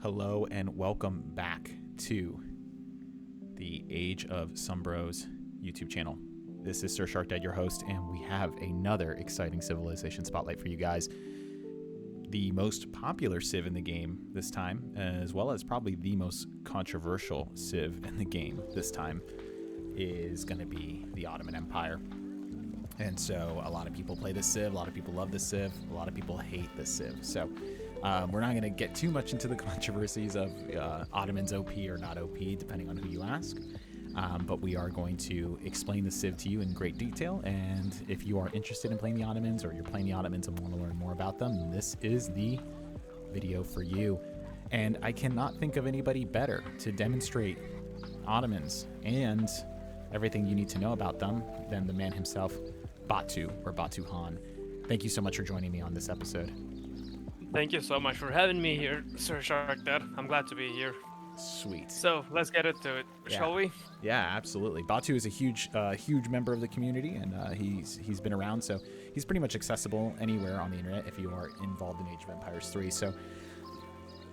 Hello and welcome back to the Age of Sombros YouTube channel. This is SerSharkDad, your host, and we have another exciting civilization spotlight for you guys. The most popular civ in the game this time, as well as probably the most controversial civ in the game this time, is going to be the Ottoman Empire. And so a lot of people play this civ, a lot of people love this civ, a lot of people hate this civ. So we're not going to get too much into the controversies of Ottomans OP or not OP, depending on who you ask. But we are going to explain the civ to you in great detail. And if you are interested in playing the Ottomans, or you're playing the Ottomans and want to learn more about them, this is the video for you. And I cannot think of anybody better to demonstrate Ottomans and everything you need to know about them than the man himself, Batu, or Batu Han. Thank you so much for joining me on this episode. Thank you so much for having me here, SerSharkDad. I'm glad to be here. Sweet. So let's get into it, shall we? Yeah, absolutely. Batu is a huge member of the community, and he's been around, so he's pretty much accessible anywhere on the internet if you are involved in Age of Empires 3. So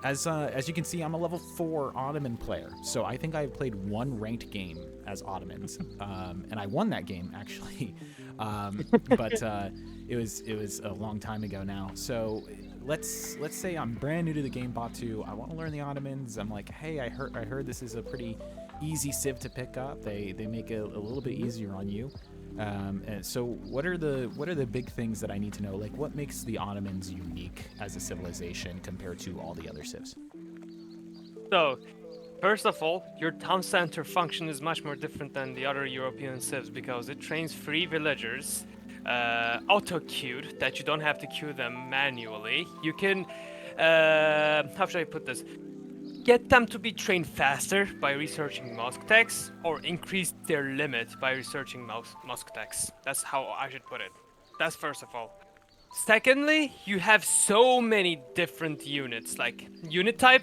as you can see, I'm a level 4 Ottoman player, so I think I've played one ranked game as Ottomans, and I won that game actually, but it was a long time ago now. So let's say I'm brand new to the game, Batu. I want to learn the Ottomans. I'm like, hey, I heard this is a pretty easy civ to pick up. They make it a little bit easier on you. And so what are the big things that I need to know? Like, what makes the Ottomans unique as a civilization compared to all the other civs? So, first of all, your town center function is much more different than the other European civs because it trains free villagers, auto-queued, that you don't have to queue them manually. You can, how should I put this? Get them to be trained faster by researching mosque texts, or increase their limit by researching mosque texts. That's how I should put it. That's first of all. Secondly, you have so many different units. Like, unit type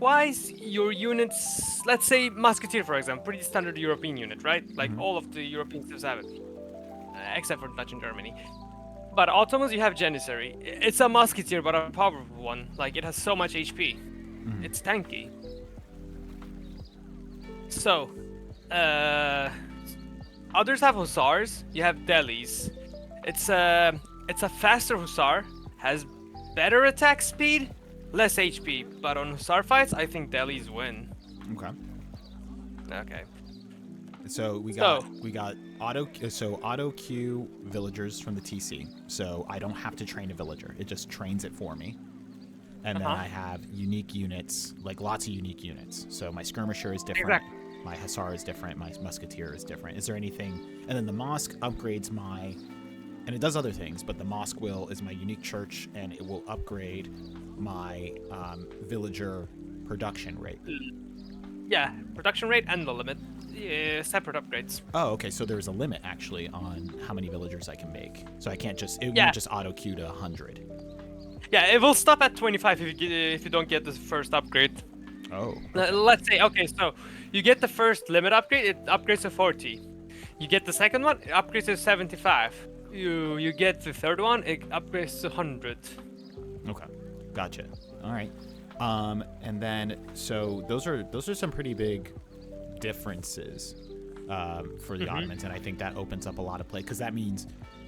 wise, your units, let's say Musketeer for example, pretty standard European unit, right? Like all of the European civs have it, except for Dutch and Germany. But Ottomans, you have Janissary. It's a Musketeer, but a powerful one. Like, it has so much HP. It's tanky. So, others have Hussars. You have Delis. It's a faster Hussar, has better attack speed, less HP. But on Hussar fights, I think Delis win. Okay. So we got auto queue villagers from the TC. So I don't have to train a villager; it just trains it for me. And then I have unique units, like lots of unique units. So my skirmisher is different, my hussar is different, my musketeer is different. Is there anything? And then the mosque upgrades my, and it does other things, but the mosque is my unique church, and it will upgrade my villager production rate. Yeah, production rate and the limit, separate upgrades. Oh, okay. So there's a limit actually on how many villagers I can make. So I can't just won't just auto queue to 100. Yeah, it will stop at 25 if you don't get the first upgrade. Oh. Okay. Let's say, okay, so you get the first limit upgrade, it upgrades to 40. You get the second one, it upgrades to 75. You get the third one, it upgrades to 100. Okay, gotcha. All right. And then so those are some pretty big differences for the Ottomans, and I think that opens up a lot of play because that means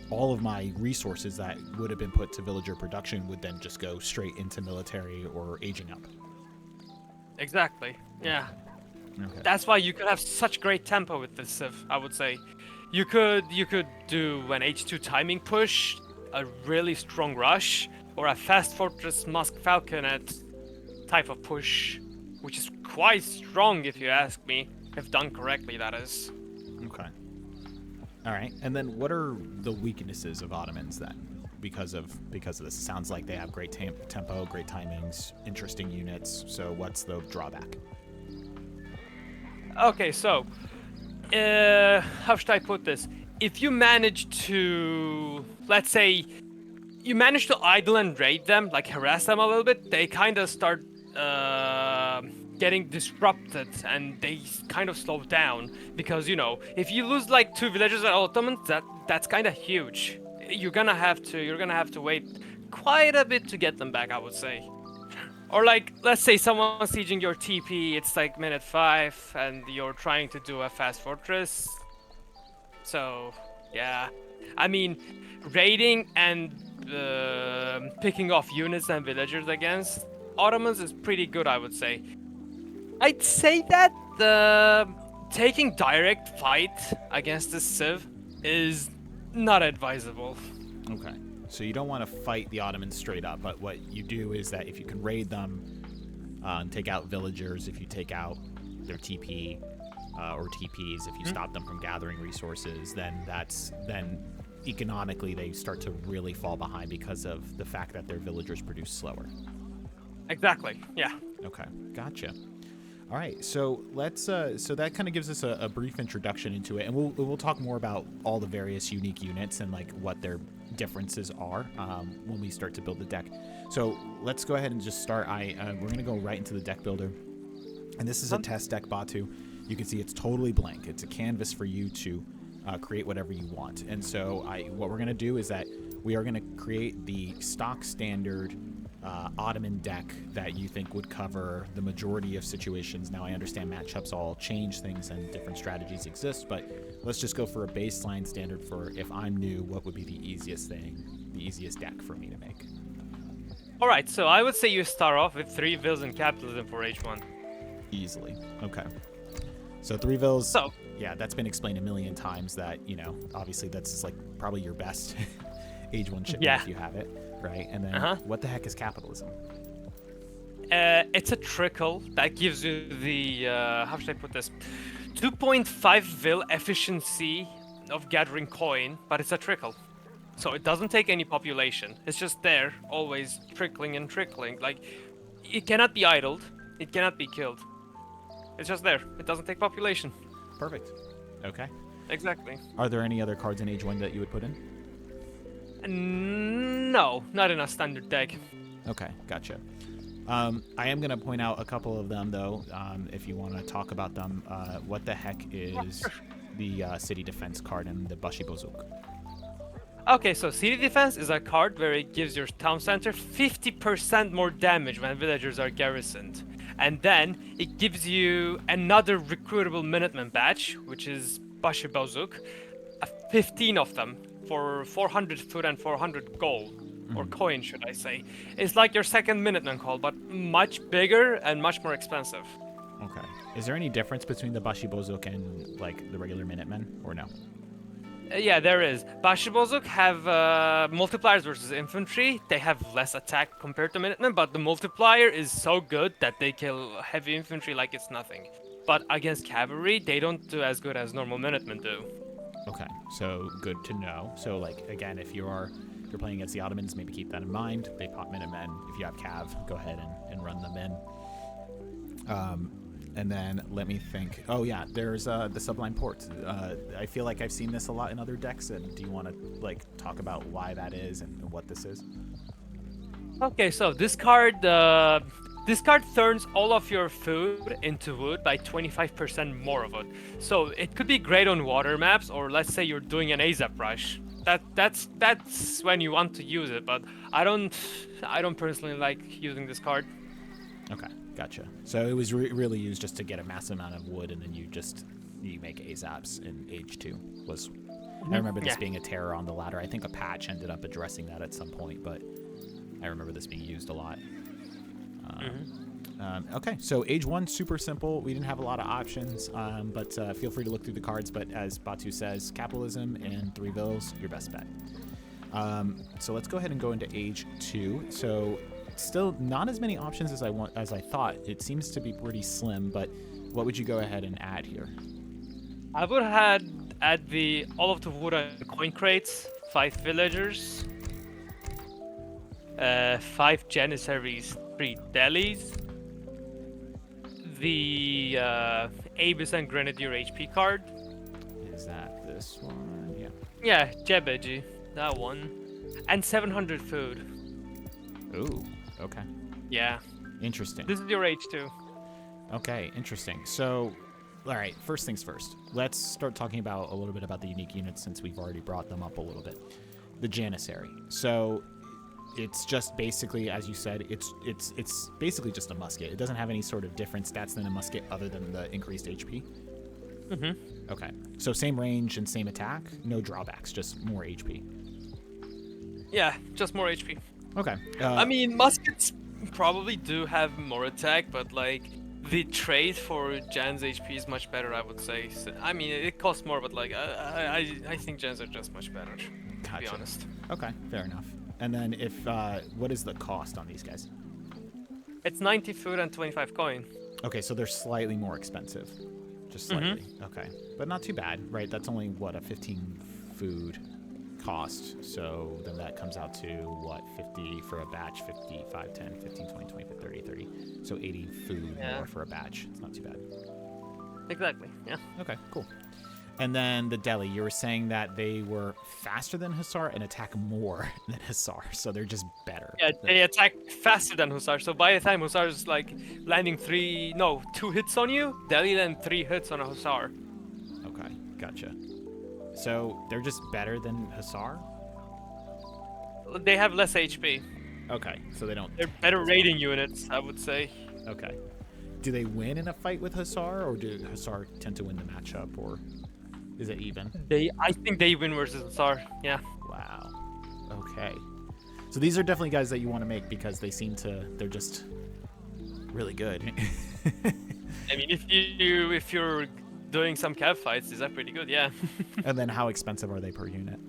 all of my resources that would have been put to villager production would then just go straight into military or aging up. Exactly. Yeah. Okay. That's why you could have such great tempo with this civ, I would say. You could do an H2 timing push, a really strong rush, or a fast fortress Musk Falconet type of push, which is quite strong if you ask me, if done correctly, that is. Okay. All right, and then what are the weaknesses of Ottomans then? Because of this, it sounds like they have great tempo, great timings, interesting units. So what's the drawback? Okay, so how should I put this? If you manage to, let's say, you manage to idle and raid them, like harass them a little bit, they kind of start getting disrupted and they kind of slow down because, you know, if you lose like 2 villagers at Ottomans, that's kind of huge. You're gonna have to wait quite a bit to get them back, I would say. Or like, let's say someone's sieging your TP, it's like minute 5, and you're trying to do a fast fortress. So, yeah. I mean, raiding and picking off units and villagers against Ottomans is pretty good, I would say. I'd say that taking direct fight against the Civ is not advisable. Okay. So you don't want to fight the Ottomans straight up, but what you do is that if you can raid them, and take out villagers, if you take out their TP or TPs, if you stop them from gathering resources, then economically they start to really fall behind because of the fact that their villagers produce slower. Exactly. Yeah. Okay, gotcha. All right, so let's so that kind of gives us a brief introduction into it, and we'll talk more about all the various unique units and like what their differences are when we start to build the deck. So let's go ahead and just start. We're gonna go right into the deck builder, and this is a test deck, Batu. You can see it's totally blank. It's a canvas for you to create whatever you want. And so what we're gonna do is that we are gonna create the stock standard Ottoman deck that you think would cover the majority of situations. Now, I understand matchups all change things and different strategies exist, but let's just go for a baseline standard for if I'm new, what would be the easiest deck for me to make? All right, so I would say you start off with 3 vills and capitalism for H1. Easily. Okay. So 3 vills. So, yeah, that's been explained a million times that, obviously that's like probably your best Age 1 shipment if you have it, right? And then what the heck is capitalism? It's a trickle that gives you the, how should I put this? 2.5 vil efficiency of gathering coin, but it's a trickle. So it doesn't take any population. It's just there, always trickling and trickling. Like, it cannot be idled. It cannot be killed. It's just there. It doesn't take population. Perfect. Okay. Exactly. Are there any other cards in Age 1 that you would put in? No, not in a standard deck. Okay, gotcha. I am going to point out a couple of them, though, if you want to talk about them. What the heck is the City Defense card in the Bashi Bozuk? Okay, so City Defense is a card where it gives your town center 50% more damage when villagers are garrisoned. And then it gives you another recruitable Minuteman badge, which is Bashi Bozuk, 15 of them for 400 food and 400 gold. Or coin, should I say. It's like your second Minuteman call, but much bigger and much more expensive. Okay. Is there any difference between the Bashi Bozuk and, like, the regular Minutemen, or no? Yeah, there is. Bashi Bozuk have multipliers versus infantry. They have less attack compared to Minutemen, but the multiplier is so good that they kill heavy infantry like it's nothing. But against cavalry, they don't do as good as normal Minutemen do. Okay, so good to know. So, like, again, if you're playing against the Ottomans, maybe keep that in mind. They pop Minutemen. If you have Cav, go ahead and run them in. And then let me think. Oh, yeah, there's the Sublime Port. I feel like I've seen this a lot in other decks. And do you want to, like, talk about why that is and what this is? Okay, so this card turns all of your food into wood by 25% more of it. So it could be great on water maps, or let's say you're doing an ASAP rush. That's when you want to use it, but I don't personally like using this card. Okay, gotcha. So it was really used just to get a massive amount of wood, and then you make ASAPs in Age 2. I remember this being a terror on the ladder. I think a patch ended up addressing that at some point, but I remember this being used a lot. Okay, so Age 1, super simple. We didn't have a lot of options, but feel free to look through the cards. But as Batu says, capitalism and 3 vills, your best bet. So let's go ahead and go into Age 2. So still not as many options as I thought. It seems to be pretty slim, but what would you go ahead and add here? I would add all of the wood and coin crates, 5 villagers, 5 janissaries, 3 delis, the Abyss and Grenadier HP card. Is that this one? Yeah. Yeah, Jebeji, that one. And 700 food. Ooh, okay. Yeah. Interesting. This is your H2. Okay, interesting. So, all right, first things first. Let's start talking a little bit about the unique units since we've already brought them up a little bit. The Janissary. So, it's just basically, as you said, it's basically just a musket. It doesn't have any sort of different stats than a musket other than the increased HP. Mm-hmm. Okay, so same range and same attack, no drawbacks, just more HP. Yeah, just more HP. Okay. I mean, muskets probably do have more attack, but like the trade for Jan's HP is much better, I would say. So, I mean, it costs more, but like I think Jan's are just much better. To be honest. Okay, fair enough. And then if what is the cost on these guys? It's 90 food and 25 coin. Okay, so they're slightly more expensive. Just slightly. Okay. But not too bad, right? That's only what, a 15 food cost. So then that comes out to what, 50 for a batch, 55, 10, 15, 20, 25, 30, 30. So 80 food more for a batch. It's not too bad. Exactly. Yeah. Okay, cool. And then the deli, you were saying that they were faster than Hussar and attack more than Hussar, so they're just better. Yeah, they attack faster than Hussar, so by the time Hussar's like landing 2 hits on you, deli then 3 hits on a Hussar. Okay, gotcha. So they're just better than Hussar? They have less HP. Okay, so they don't... They're better raiding units, I would say. Okay. Do they win in a fight with Hussar, or do Hussar tend to win the matchup, or... Is it even? I think they win versus Hussar, yeah. Wow. Okay. So these are definitely guys that you want to make because they're just really good. I mean, if you're doing some cav fights, these are pretty good, yeah. And then how expensive are they per unit?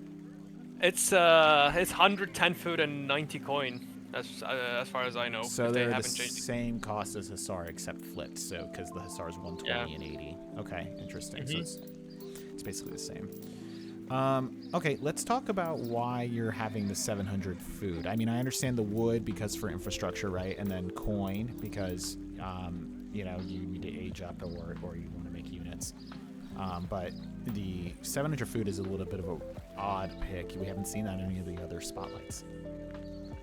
It's 110 food and 90 coin, as far as I know. So they're the same cost as Hussar except flipped, so because the Hussar is 120 and 80. Okay, interesting. Mm-hmm. So it's basically the same. Okay, let's talk about why you're having the 700 food. I mean, I understand the wood because for infrastructure, right? And then coin because, you need to age up or you want to make units. But the 700 food is a little bit of an odd pick. We haven't seen that in any of the other spotlights.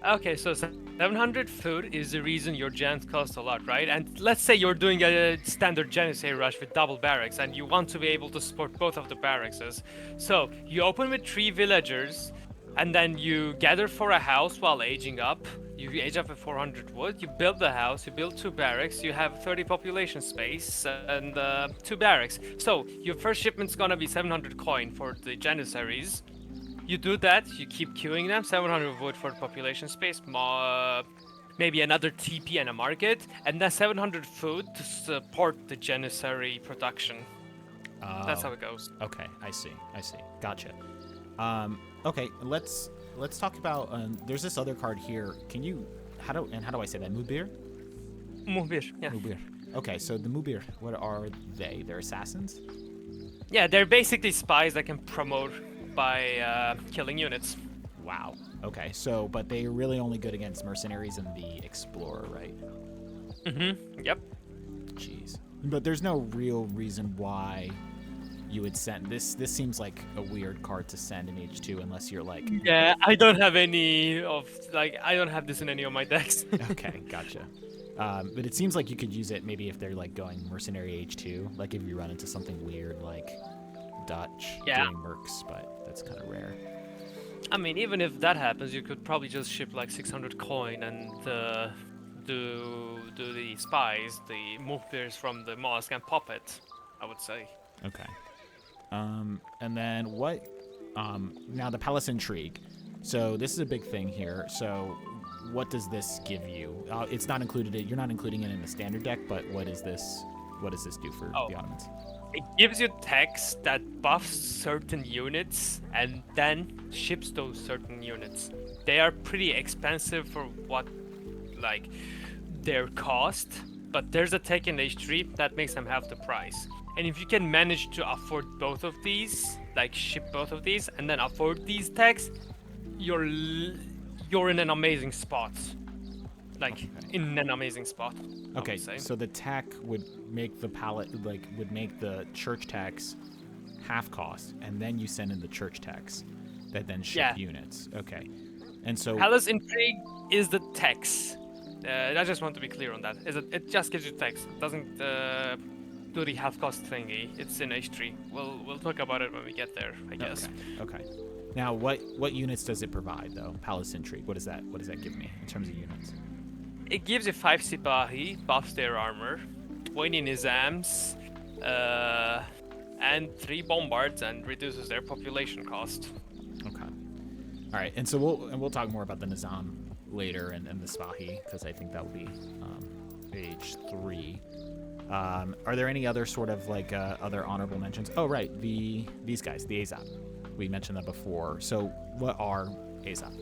Okay, so 700 food is the reason your gens cost a lot, right? And let's say you're doing a standard Janissary rush with double barracks and you want to be able to support both of the barracks. So you open with 3 villagers and then you gather for a house while aging up. You age up with 400 wood, you build the house, you build 2 barracks, you have 30 population space and 2 barracks. So your first shipment's gonna be 700 coin for the Janissaries. You do that, you keep queuing them, 700 wood for the population space, maybe another TP and a market, and then 700 food to support the Janissary production. That's how it goes. Okay, I see. Gotcha. Okay, let's talk about, there's this other card here. How do I say that? Mubir? Mubir, yeah. Mubir. Okay, so the Mubir, what are they? They're assassins? Yeah, they're basically spies that can promote by killing units. Wow. Okay, so, but they're really only good against mercenaries and the explorer, right? Mm-hmm, yep. Jeez. But there's no real reason why you would send this. This seems like a weird card to send in H2 unless you're like... Yeah, I don't have I don't have this in any of my decks. Okay, gotcha. But it seems like you could use it maybe if they're like going mercenary H2, like if you run into something weird like Dutch doing mercs, but that's kind of rare. I mean, even if that happens, you could probably just ship like 600 coin and do the spies, the Muhbirs from the mosque and pop it, I would say. Okay. And then what? Now the Palace Intrigue. So this is a big thing here. So what does this give you? It's not included. You're not including it in the standard deck, but what is this? What does this do for the Ottomans? It gives you text that buffs certain units and then ships those certain units. They are pretty expensive for what, like, their cost, but there's a tech in H3 that makes them half the price. And if you can manage to afford both of these, like ship both of these, and then afford these techs, you're in an amazing spot. In an amazing spot. Okay, so the tech would make would make the church tax half cost, and then you send in the church tax that then ship units. Okay, and so Palace Intrigue is the tax. I just want to be clear on that. It just gives you tax. It doesn't do the half cost thingy. It's in H3. We'll talk about it when we get there, I guess. Okay. Now, what units does it provide though? Palace Intrigue. What does that give me in terms of units? It gives you 5 Sipahi, buffs their armor, 20 Nizams, and 3 Bombards, and reduces their population cost. Okay. All right, and so we'll talk more about the Nizam later and the Spahi, because I think that will be age 3. Are there any other sort of like other honorable mentions? Oh, right, these guys, the Azap. We mentioned that before. So what are Azap?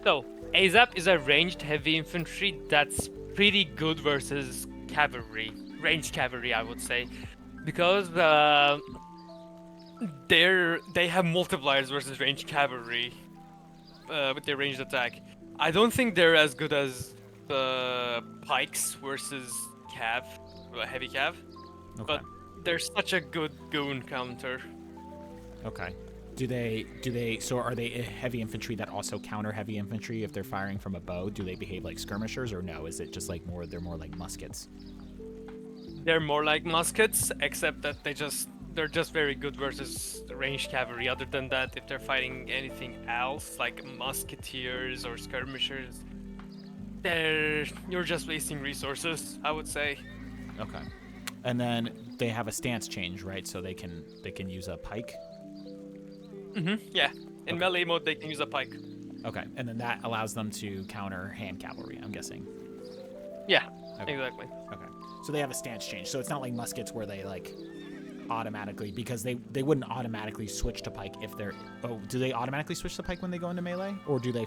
So, Azap is a ranged heavy infantry that's pretty good versus cavalry. Ranged cavalry, I would say. Because they have multipliers versus ranged cavalry with their ranged attack. I don't think they're as good as pikes versus cav, heavy cav. Okay. But they're such a good goon counter. Okay. So are they heavy infantry that also counter heavy infantry if they're firing from a bow? Do they behave like skirmishers, or no? Is it just like they're more like muskets? They're more like muskets, except that they're just very good versus ranged cavalry. Other than that, if they're fighting anything else, like musketeers or skirmishers, you're just wasting resources, I would say. Okay. And then they have a stance change, right? So they can use a pike. Yeah. In melee mode, they can use a pike. Okay. And then that allows them to counter hand cavalry, I'm guessing. Yeah. Okay. Exactly. Okay. So they have a stance change. So it's not like muskets where they like automatically, because they wouldn't automatically switch to pike if they're. Oh, do they automatically switch to pike when they go into melee, or do they?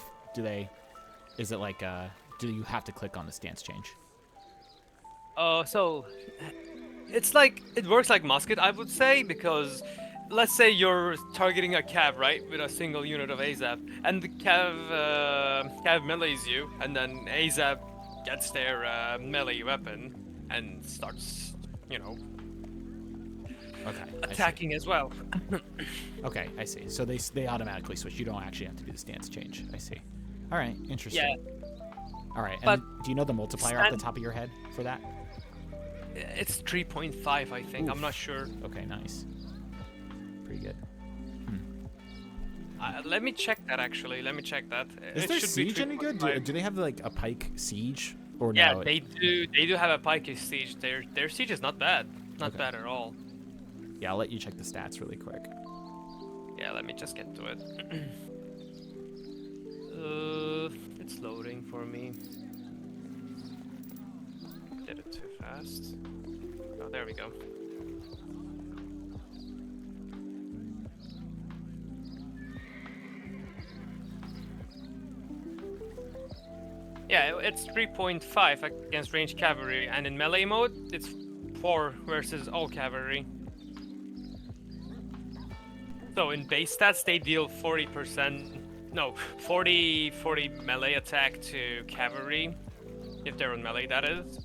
Is it like do you have to click on the stance change? So it's like it works like musket, I would say, because let's say you're targeting a cav, right, with a single unit of AZAP, and the cav melees you, and then AZAP gets their melee weapon and starts, Okay. attacking as well. Okay, I see. So they automatically switch. You don't actually have to do the stance change. I see. All right, interesting. Yeah. All right, But and do you know the multiplier off the top of your head for that? It's 3.5, I think. Oof. I'm not sure. Okay, nice. Pretty good. Let me check that, actually. Let me check that. Is It their should be siege any good? 3.5. Do they have like a pike siege or Yeah, no? they do. They do have a pike siege. Their siege is not bad. Not Okay. bad at all. Yeah, I'll let you check the stats really quick. Yeah, let me just get to it. It's loading for me. Did it too fast. Oh, there we go. Yeah, it's 3.5 against ranged cavalry, and in melee mode, it's 4 versus all cavalry. So in base stats, they deal 40 melee attack to cavalry, if they're on melee, that is.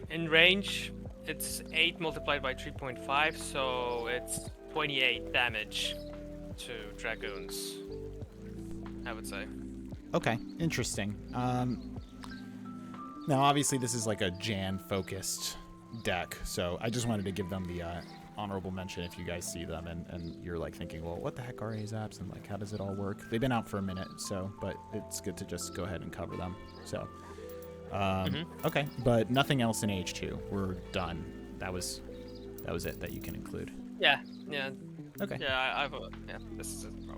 In range, it's 8 multiplied by 3.5, so it's 28 damage to dragoons, I would say. Okay, interesting. Now, obviously, this is like a Jan-focused deck, so I just wanted to give them the honorable mention if you guys see them and you're like thinking, well, what the heck are AZAPs and like how does it all work? They've been out for a minute, so but it's good to just go ahead and cover them. So, okay, but nothing else in H2. We're done. That was it that you can include. Yeah. Okay. Yeah, this is it, bro.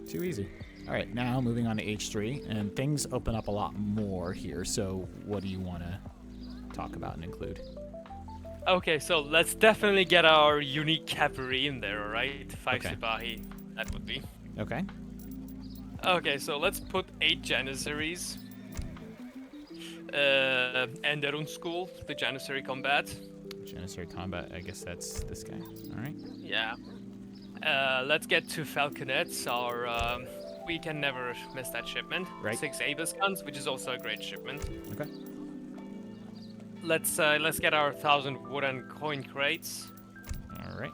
Too easy. All right, now moving on to H3, and things open up a lot more here. So, what do you want to talk about and include? Okay, so let's definitely get our unique cavalry in there, alright? 5 Okay. Sipahi, that would be. Okay. Okay, so let's put 8 Janissaries. Enderun School, the Janissary Combat. Janissary Combat, I guess that's this guy. All right. Yeah. Let's get 2 Falconets, we can never miss that shipment. Right. 6 Avis guns, which is also a great shipment. Okay. Let's get our 1,000 wooden coin crates. All right.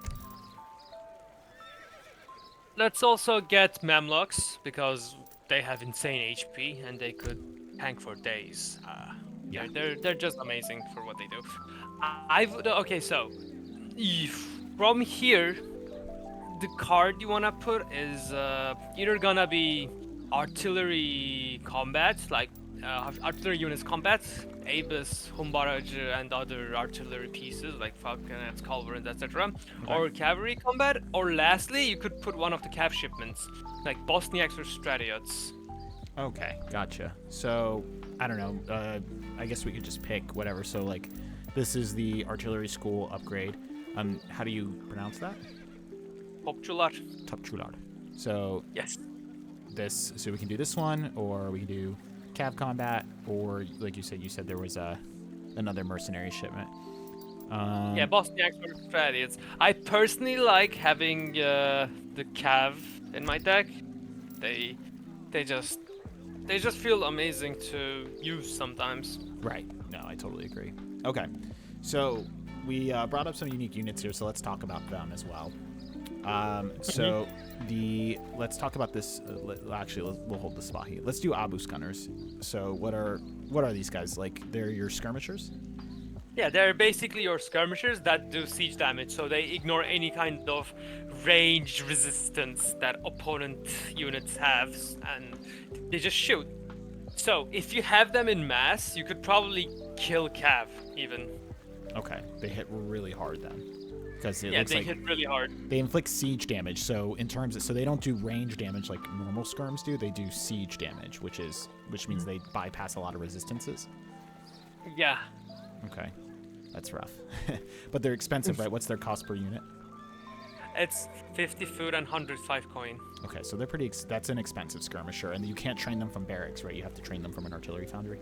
Let's also get Mamluks, because they have insane HP and they could tank for days. Yeah. They're just amazing for what they do. Okay, so from here, the card you wanna put is either gonna be artillery combat, like artillery units combat, Abyss, Humbaraj, and other artillery pieces like falconets, culverins, etc., or cavalry combat, or lastly, you could put one of the cav shipments, like Bosniaks or Stratiots. Okay, gotcha. So, I don't know. I guess we could just pick whatever. So, like, this is the artillery school upgrade. How do you pronounce that? Topçular. Topçular. So, Yes. so we can do this one, or we can do cav combat, or like you said there was another mercenary shipment. Yeah, Bosniaks or Stratiots. I personally like having the cav in my deck. They just feel amazing to use sometimes. Right. No, I totally agree. Okay. So we brought up some unique units here, so let's talk about them as well. So let's talk about this. We'll hold the spot here. Let's do Abus gunners. So what are these guys like? They're your skirmishers? Yeah, they're basically your skirmishers that do siege damage, so they ignore any kind of range resistance that opponent units have, and they just shoot. So if you have them in mass, you could probably kill cav even. Okay, they hit really hard then. Because they hit really hard. They inflict siege damage. So so they don't do range damage like normal skirms do. They do siege damage, which means they bypass a lot of resistances. Yeah. Okay, that's rough. But they're expensive, right? What's their cost per unit? It's 50 food and 105 coin. Okay, so they're that's an expensive skirmisher, and you can't train them from barracks, right? You have to train them from an artillery foundry.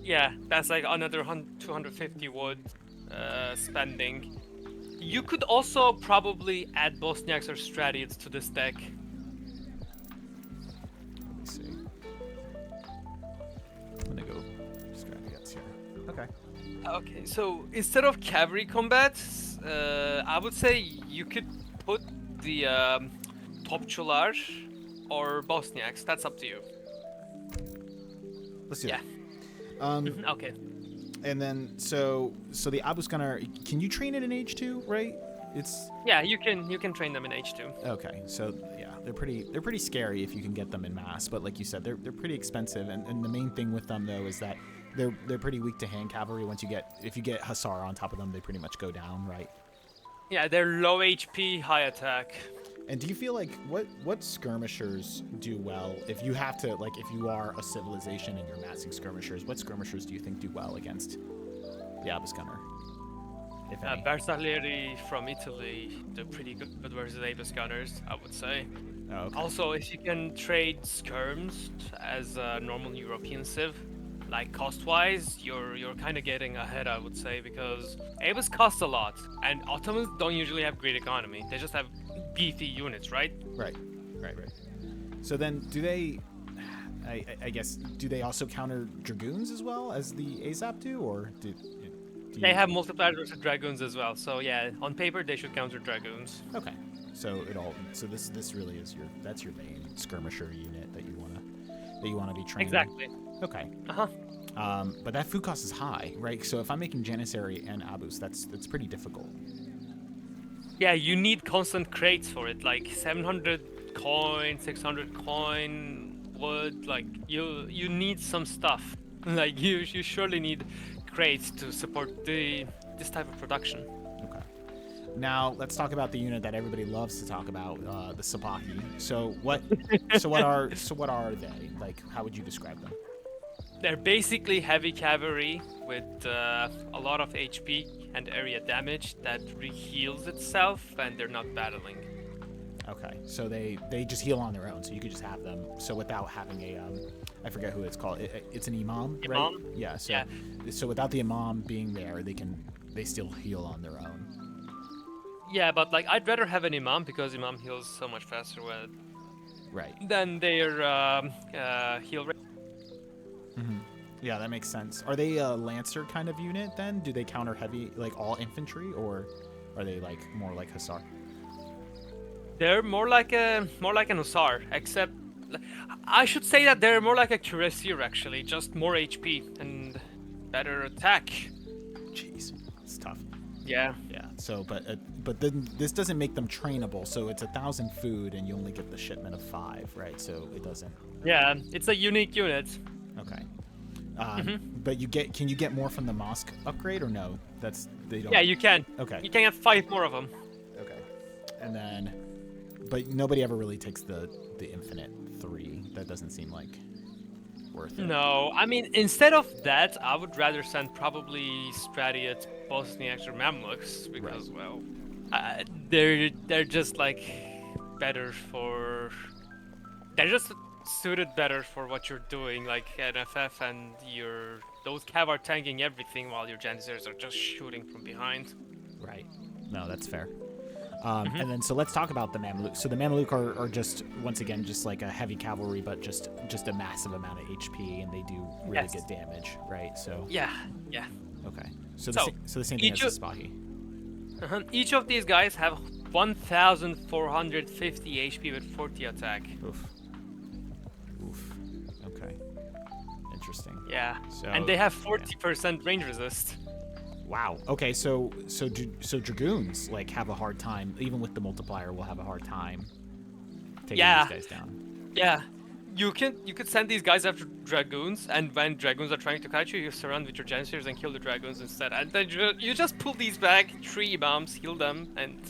Yeah, that's like another 250 wood spending. You could also probably add Bosniaks or Stratiots to this deck. Let me see. I'm gonna go Stratiots here. Okay. Okay, so instead of cavalry combat, I would say you could put the Topçular or Bosniaks. That's up to you. Let's do that. Okay. And then so the Abus gunner, can you train it in H2, right? Yeah, you can train them in H2. Okay, so yeah, they're pretty scary if you can get them in mass, but like you said, they're pretty expensive, and the main thing with them though is that they're pretty weak to hand cavalry. If you get Hussar on top of them, they pretty much go down, right? Yeah, they're low HP, high attack. And do you feel like what skirmishers do well if you have to, like, if you are a civilization and you're massing skirmishers, what skirmishers do you think do well against the Abus gunner? If any? Bersaglieri from Italy, they're pretty good versus Abus gunners, I would say. Oh, okay. Also, if you can trade skirms as a normal European civ, like cost-wise, you're kind of getting ahead, I would say, because Abus cost a lot, and Ottomans don't usually have great economy. They just have beefy units, right? Right. So then, do they? I guess do they also counter dragoons as well as the ASAP do, or do they have multipliers versus dragoons as well? So yeah, on paper they should counter dragoons. Okay. So this really is your main skirmisher unit that you wanna be training. Exactly. Okay. But that food cost is high, right? So if I'm making Janissary and Abus, that's pretty difficult. Yeah, you need constant crates for it, like 700 coin, 600 coin, wood. Like you need some stuff. Like you surely need crates to support this type of production. Okay. Now let's talk about the unit that everybody loves to talk about, the Sabaki. So what are they? Like, how would you describe them? They're basically heavy cavalry with a lot of HP and area damage that re-heals itself, and they're not battling. Okay, so they just heal on their own, so you could just have them. So without having a I forget who it's called. It's an imam, right? Imam? Yeah. So without the imam being there, they still heal on their own. Yeah, but like I'd rather have an imam because imam heals so much faster than their heal rate. Mm-hmm. Yeah, that makes sense. Are they a lancer kind of unit then? Do they counter heavy, like all infantry, or are they like more like Hussar? They're more like an Hussar, except I should say that they're more like a Cuirassier actually, just more HP and better attack. Jeez, it's tough. Yeah. Yeah. So, but but then this doesn't make them trainable. So it's 1,000 food, and you only get the shipment of 5, right? So it doesn't. Yeah, it's a unique unit. Okay. But can you get more from the mosque upgrade or no? They don't. Yeah, you can. Okay. You can get 5 more of them. Okay. And then, but nobody ever really takes the infinite 3. That doesn't seem like worth it. No, I mean, instead of that, I would rather send probably Stradiot, Bosniaks, or Mamluks because, well, they're just like better for. They're just suited better for what you're doing, like NFF, and those cav are tanking everything while your Janissaries are just shooting from behind. Right. No, that's fair. And then, so let's talk about the Mamluk. So the Mamluk are just, once again, just like a heavy cavalry, but just a massive amount of HP, and they do really good damage, right? So yeah. Okay. So the same thing as the Spahi. Each of these guys have 1,450 HP with 40 attack. Oof. Okay. Interesting. Yeah. So, and they have 40% range resist. Wow. Okay. So dragoons like have a hard time, even with the multiplier. Will have a hard time taking these guys down. Yeah. You could send these guys after dragoons, and when dragoons are trying to catch you, you surround with your janissaries and kill the dragoons instead. And then you just pull these back, 3 bombs, heal them, and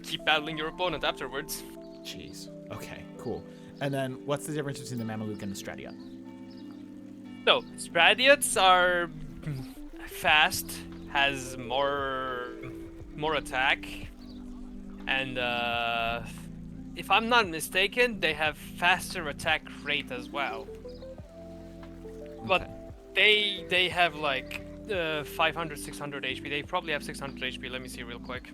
keep battling your opponent afterwards. Jeez. Okay. Cool. And then, what's the difference between the Mameluke and the Stradiot? So Stradiots are fast, has more attack, and if I'm not mistaken, they have faster attack rate as well. But they have like 500, 600 HP. They probably have 600 HP. Let me see real quick.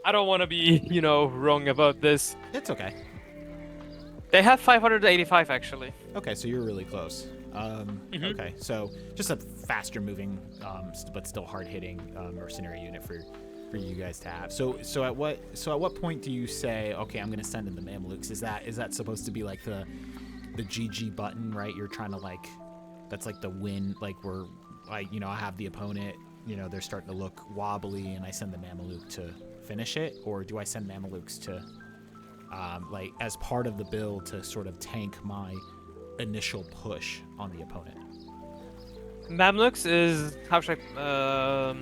I don't want to be, wrong about this. It's okay. They have 585 actually. Okay, so you're really close. Okay, so just a faster moving, but still hard hitting mercenary unit for you guys to have. So at what point do you say, okay, I'm gonna send in the Mamluks? Is that supposed to be like the GG button, right? You're trying to that's like the win, like where I have the opponent, they're starting to look wobbly, and I send the Mameluke to finish it, or do I send Mamelukes to as part of the build to sort of tank my initial push on the opponent? Mamluks is, how should I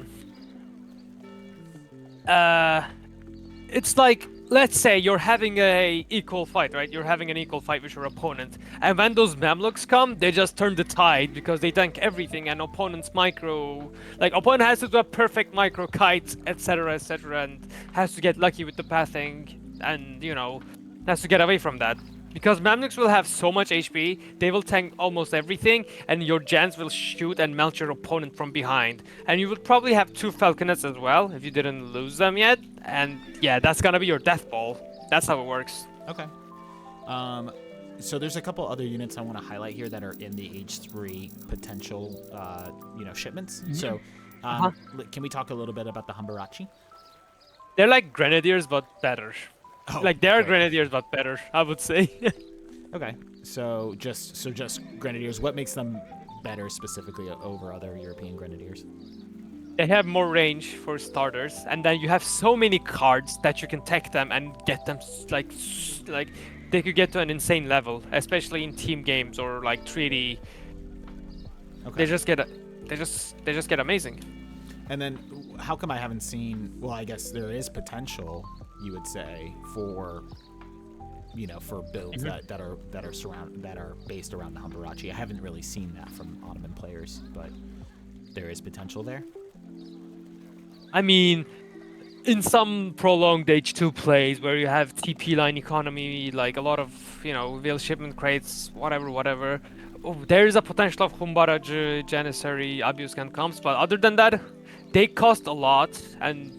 it's like, let's say you're having a equal fight, right? You're having an equal fight with your opponent, and when those Mamluks come, they just turn the tide because they tank everything, and opponent has to do a perfect micro kite, etc., and has to get lucky with the pathing, and has to get away from that. Because Mamluks will have so much HP, they will tank almost everything, and your Jans will shoot and melt your opponent from behind. And you would probably have 2 Falconets as well, if you didn't lose them yet. And yeah, that's gonna be your death ball. That's how it works. Okay. So there's a couple other units I want to highlight here that are in the H3 potential, shipments. Mm-hmm. So, can we talk a little bit about the Humbarachi? They're like Grenadiers, but better. Oh, they're Grenadiers, but better, I would say. Okay, so just Grenadiers. What makes them better specifically over other European Grenadiers? They have more range for starters, and then you have so many cards that you can tech them and get them like they could get to an insane level, especially in team games or like 3D. Okay. They just get amazing. And then, how come I haven't seen? Well, I guess there is potential, you would say, for builds that are based around the Humbarachi. I haven't really seen that from Ottoman players, but there is potential there. I mean, in some prolonged H2 plays where you have TP line economy, like a lot of wheel shipment crates, whatever, there is a potential of Humbaraj, Janissary, Abuskan comps, but other than that, they cost a lot, and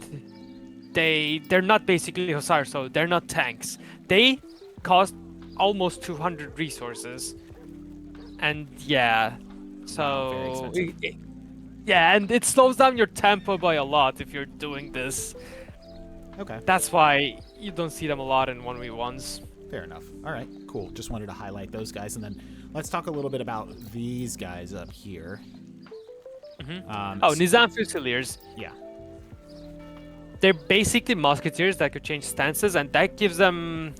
they're not basically Hussar, so they're not tanks. They cost almost 200 resources, and yeah, so and it slows down your tempo by a lot if you're doing this. Okay. That's why you don't see them a lot in 1v1s. Fair enough. All right, cool. Just wanted to highlight those guys, and then let's talk a little bit about these guys up here. Nizam Fusiliers. Yeah. they're basically musketeers that could change stances, and that gives them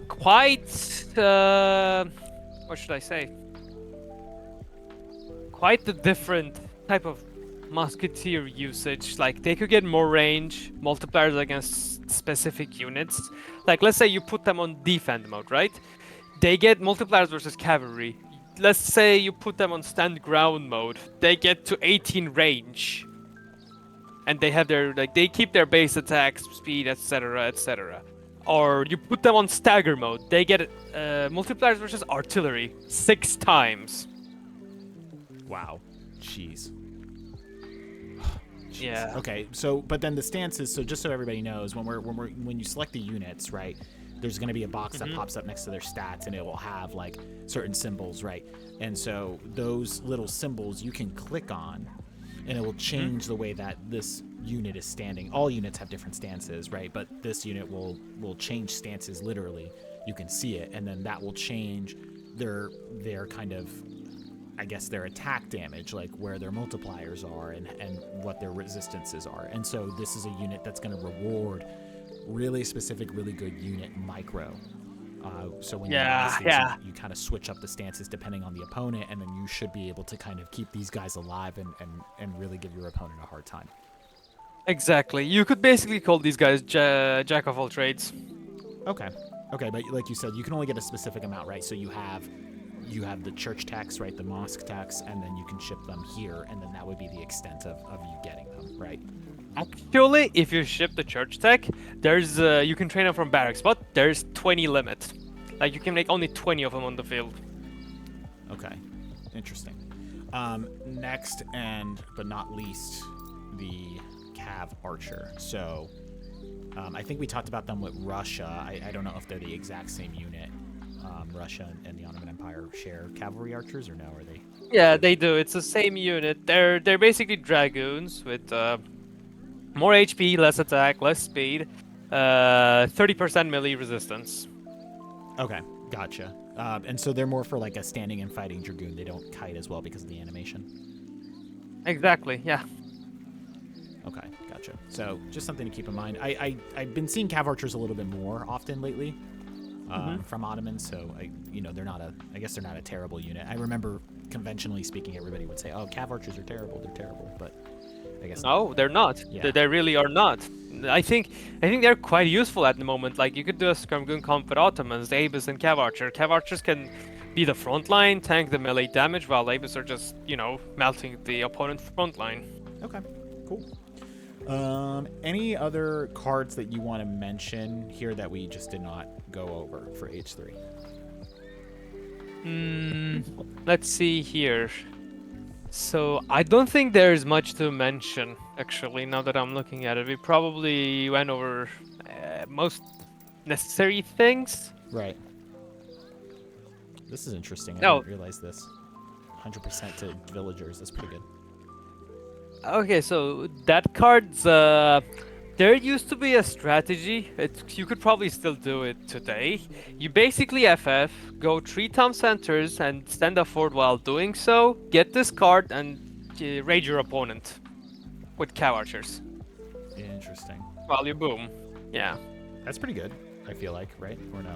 quite what should I say? Quite the different type of musketeer usage. Like they could get more range, multipliers against specific units. Like let's say you put them on defend mode, right? They get multipliers versus cavalry. Let's say you put them on stand ground mode. They get to 18 range. And they have their they keep their base attacks, speed, etc., etc. Or you put them on stagger mode. They get multipliers versus artillery 6 times. Wow. Jeez. Yeah. Okay. So, but then the stances. So, just so everybody knows, when you select the units, right? There's going to be a box that pops up next to their stats, and it will have like certain symbols, right? And so those little symbols you can click on, and it will change the way that this unit is standing. All units have different stances, right? But this unit will change stances literally. You can see it, and then that will change their kind of, I guess, their attack damage, like where their multipliers are and what their resistances are. And so this is a unit that's going to reward really specific, really good unit micro. So when you use these, you kind of switch up the stances depending on the opponent, and then you should be able to kind of keep these guys alive and really give your opponent a hard time. Exactly. You could basically call these guys jack of all trades. Okay, but like you said, you can only get a specific amount, right? So you have the church tax, right? The mosque tax, and then you can ship them here, and then that would be the extent of you getting them, right? Actually, if you ship the church tech, there's you can train them from barracks, but there's 20 limit. Like you can make only 20 of them on the field. Okay, interesting. Next but not least, the Cav Archer. So I think we talked about them with Russia. I don't know if they're the exact same unit. Russia and the Ottoman Empire share cavalry archers, or no? Are they? Yeah, they do. It's the same unit. They're basically dragoons with more HP, less attack, less speed, 30% melee resistance. Okay, gotcha. And so they're more for like a standing and fighting dragoon. They don't kite as well because of the animation. Exactly. Yeah. Okay, gotcha. So just something to keep in mind. I've been seeing Cav Archers a little bit more often lately from Ottomans. So they're not I guess they're not a terrible unit. I remember conventionally speaking, everybody would say, "Oh, Cav Archers are terrible. They're terrible," but I guess no, they're not. Yeah. They really are not. I think they're quite useful at the moment. Like you could do a Scrum-Goon comp with Ottomans, the Abus, and Cav Archer. Cav Archers can be the front line, tank the melee damage, while Abus are just melting the opponent's front line. Okay, cool. Any other cards that you want to mention here that we just did not go over for H3? Let's see here. So I don't think there's much to mention, actually, now that I'm looking at it. We probably went over most necessary things. Right. This is interesting. I didn't realize this. 100% to villagers. That's pretty good. Okay, so that card's there used to be a strategy. You could probably still do it today. You basically FF, go 3 town centers and stand up forward while doing so, get this card and raid your opponent with Cav Archers. Interesting. While you boom. Yeah. That's pretty good, I feel like, right? Or no?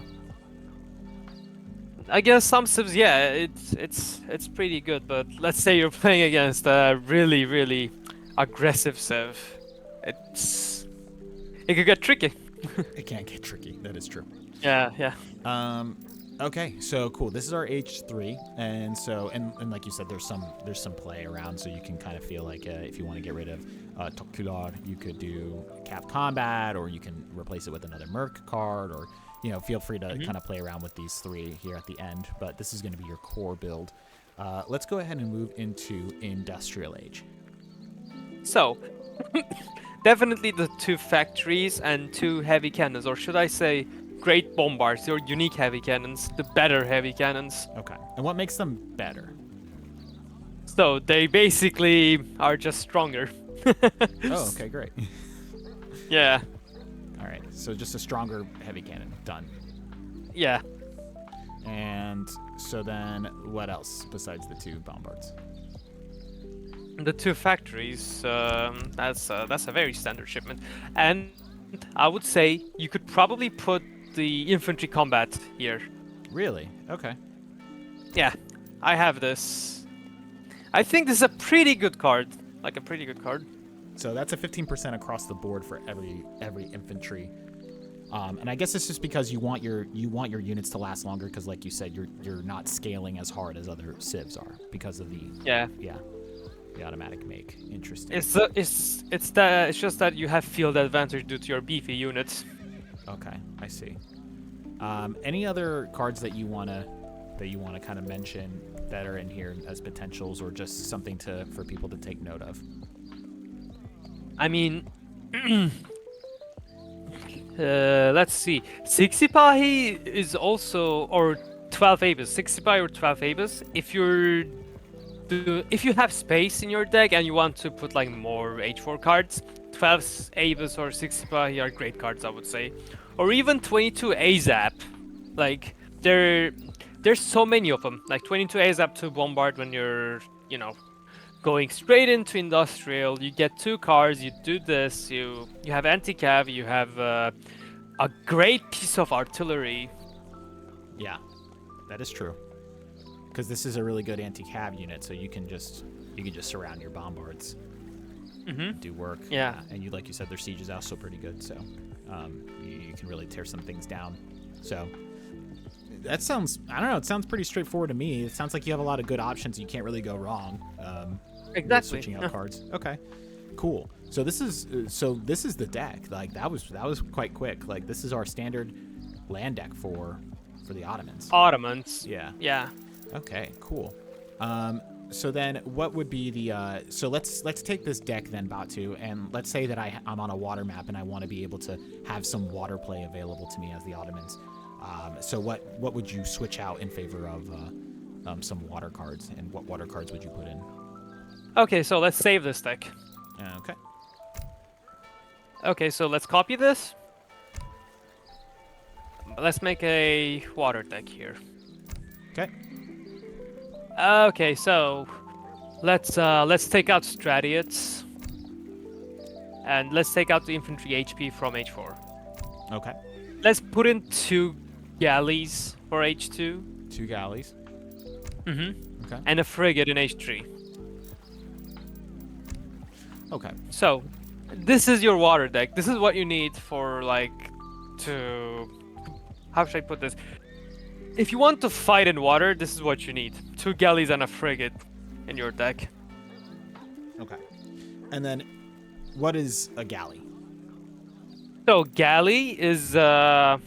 I guess some civs, yeah, it's pretty good, but let's say you're playing against a really, really aggressive civ. It could get tricky. It can get tricky. That is true. Yeah. Okay, so cool. This is our H3, and so and like you said, there's some play around, so you can kind of feel like if you want to get rid of Tokular, you could do Cap Combat, or you can replace it with another Merc card, or feel free to kind of play around with these 3 here at the end. But this is going to be your core build. Let's go ahead and move into Industrial Age. So. Definitely the 2 factories and 2 heavy cannons, or should I say great bombards, or unique heavy cannons, the better heavy cannons. Okay, and what makes them better? So they basically are just stronger. Oh, okay, great. Yeah. All right, so just a stronger heavy cannon, done. Yeah. And so then what else besides the 2 bombards? the two factories, that's a very standard shipment. And I would say you could probably put the infantry combat here. Really? Okay. Yeah, I have this. I think this is a pretty good card. Like a pretty good card. So that's a 15% across the board for every infantry. And I guess it's just because you want your units to last longer because, like you said, you're not scaling as hard as other civs are because of the the automatic make. Interesting. It's just that you have field advantage due to your beefy units. Okay, I see. Any other cards that you wanna kind of mention that are in here as potentials, or just something for people to take note of? I mean, let's see. 6 Sipahi is also, or 12 Abyss. 6 Sipahi or 12 Abyss. If you have space in your deck and you want to put like more H4 cards, 12 Abyss or 6 Sipahi are great cards, I would say. Or even 22 AZAP. Like, there's so many of them. Like 22 AZAP to bombard when you're, going straight into industrial. You get 2 cards, you do this, you have anti-cav, you have a great piece of artillery. Yeah, that is true. Because this is a really good anti-cav unit, so you can just surround your bombards, do work. Yeah. And like you said, their siege is also pretty good, so you can really tear some things down. So that sounds, I don't know, it sounds pretty straightforward to me. It sounds like you have a lot of good options. You can't really go wrong. Exactly. Switching out cards. Okay, cool. So this is the deck. Like that was quite quick. Like this is our standard land deck for the Ottomans. Ottomans. Yeah. Yeah. Okay, cool. So then what would be the so let's take this deck then, Batu, and let's say that I'm on a water map and I want to be able to have some water play available to me as the Ottomans. So what would you switch out in favor of some water cards, and what water cards would you put in? Okay, so let's save this deck. Okay. Okay, so let's copy this. Let's make a water deck here. Okay. Okay, so let's take out Stratiots, and let's take out the infantry HP from H4. Okay. Let's put in 2 galleys for H2. 2 galleys. Okay. And a frigate in H3. Okay. So, this is your water deck. This is what you need for, how should I put this? If you want to fight in water, this is what you need. 2 galleys and a frigate in your deck. Okay. And then, what is a galley? So, galley is, so,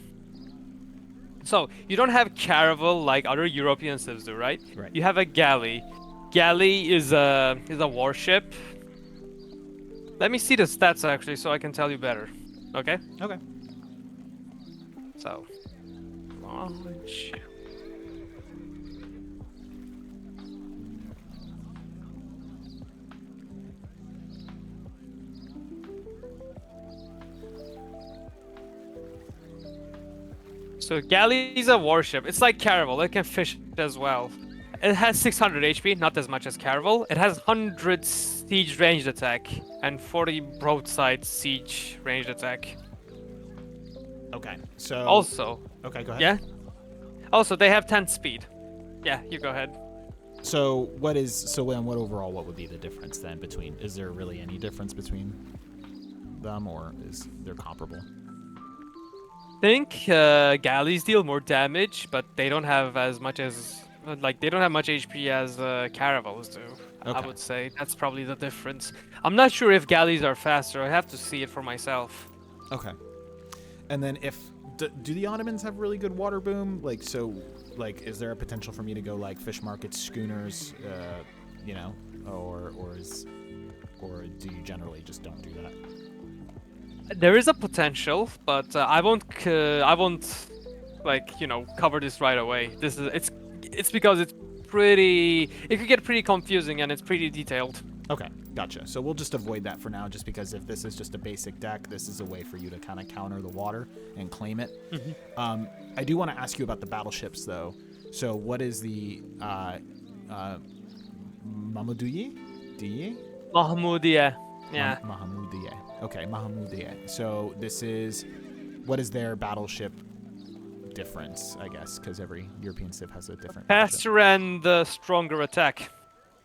you don't have caravel like other European civs do, right? Right. You have a galley. Galley is a warship. Let me see the stats actually, so I can tell you better. Okay? Okay. So, launch. So galley is a warship. It's like caravel. It can fish as well. It has 600 HP, not as much as caravel. It has 100 siege ranged attack and 40 broadside siege ranged attack. Okay. So Also. Okay, go ahead. Yeah. Also, they have 10 speed. Yeah, you go ahead. So what overall what would be the difference then between? Is there really any difference between them, or is they're comparable? I think galleys deal more damage, but they don't have as much as they don't have much HP as caravels do. Okay. I would say that's probably the difference. I'm not sure if galleys are faster. I have to see it for myself. Okay. And then do the Ottomans have really good water boom? Is there a potential for me to go like fish markets, schooners, or do you generally just don't do that? There is a potential, but I won't cover this right away. It's because it could get pretty confusing and it's pretty detailed. Okay, gotcha. So we'll just avoid that for now, just because if this is just a basic deck, this is a way for you to kind of counter the water and claim it. Mm-hmm. I do want to ask you about the battleships, though. So what is the Mamadouye? Mahmoudiya. Yeah. Mahmoudiye. Okay, Mahmoudiye. So this is, what is their battleship difference, I guess, because every European civ has a different battleship. Faster and stronger attack.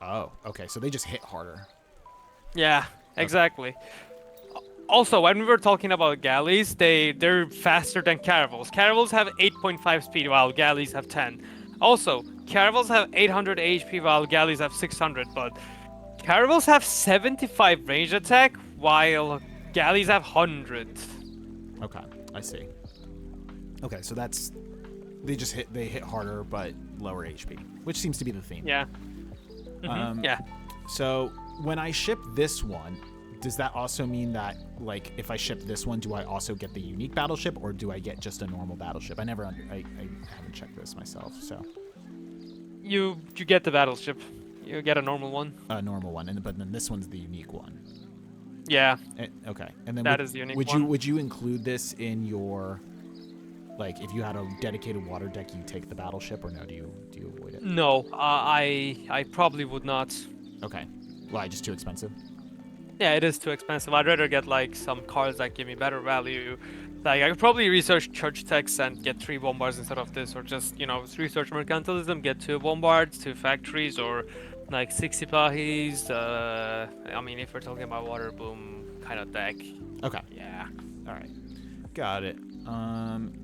Oh, okay, so they just hit harder. Yeah, exactly. Also, when we were talking about galleys, they're faster than caravels. Caravels have 8.5 speed, while galleys have 10. Also, caravels have 800 HP, while galleys have 600. But caravels have 75 range attack, while galleys have 100. Okay, I see. Okay, so that's, they hit harder but lower HP, which seems to be the theme. Yeah. Yeah. So when I ship this one, does that also mean that, like, if I ship this one, do I also get the unique battleship, or do I get just a normal battleship? I haven't checked this myself, so. You get the battleship. You get a normal one. A normal one, but then this one's the unique one. Yeah. Okay, and then that is the unique one. Would you include this in your, like, if you had a dedicated water deck, you take the battleship, or no? Do you avoid it? No, I probably would not. Okay, why? Just too expensive? Yeah, it is too expensive. I'd rather get like some cards that give me better value. Like I could probably research church texts and get 3 bombards instead of this, or just research mercantilism, get 2 bombards, 2 factories, or like 6 sipahis. I mean, if we're talking about water boom kind of deck. Okay. Yeah. All right. Got it.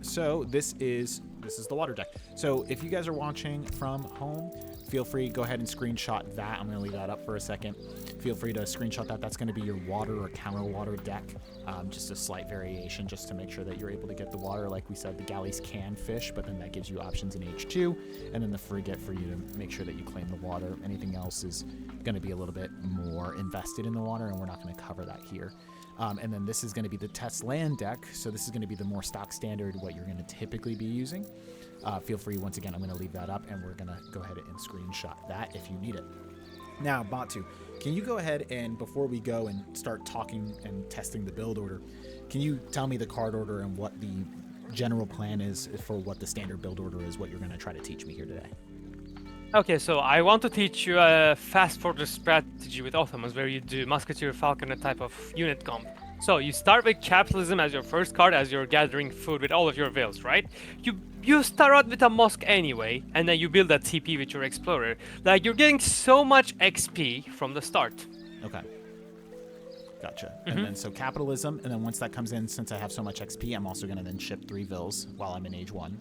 So this is the water deck. So if you guys are watching from home, feel free, go ahead and screenshot that. I'm going to leave that up for a second. Feel free to screenshot that. That's going to be your water or counter water deck. Just a slight variation just to make sure that you're able to get the water. Like we said, the galleys can fish, but then that gives you options in H2, and then the frigate for you to make sure that you claim the water. Anything else is going to be a little bit more invested in the water, and we're not going to cover that here. And then this is going to be the test land deck. So this is going to be the more stock standard, what you're going to typically be using. Feel free, once again, I'm going to leave that up, and we're going to go ahead and screenshot that if you need it. Now, Batu, can you go ahead and, before we go and start talking and testing the build order, can you tell me the card order and what the general plan is for what the standard build order is, what you're going to try to teach me here today? Okay, so I want to teach you a fast forward strategy with Ottomans, where you do Musketeer, Falconer type of unit comp. So you start with Capitalism as your first card as you're gathering food with all of your Veils, right? You start out with a Mosque anyway, and then you build a TP with your Explorer. Like, you're getting so much XP from the start. Okay. Gotcha. And then so Capitalism, and then once that comes in, since I have so much XP, I'm also going to then ship 3 Vils while I'm in Age 1.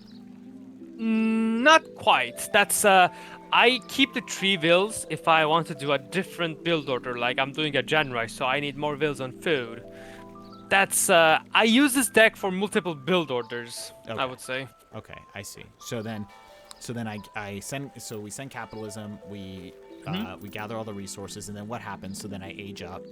Not quite. That's I keep the 3 Vils if I want to do a different build order, like I'm doing a Gen Rise, so I need more Vils on food. That's I use this deck for multiple build orders, okay. I would say. Okay, I see. So then we send Capitalism, we gather all the resources, and then what happens? So then I age up.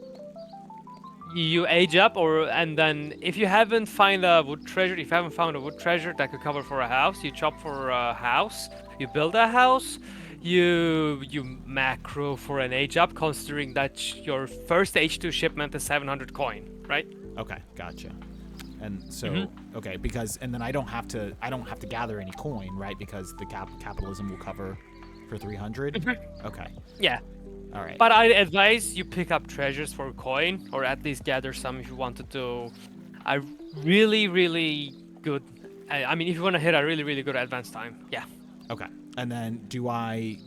You age up, and then if you haven't found a wood treasure, that could cover for a house, you chop for a house, you build a house, you macro for an age up, considering that your first H2 shipment is 700 coin, right? Okay, gotcha. And so okay, because and then I don't have to gather any coin, right? Because the Capitalism will cover for 300. Okay. Yeah. All right. But I advise you pick up treasures for coin, or at least gather some if you want to do a really, really good. I mean, if you want to hit a really, really good advance time, yeah. Okay. And then do I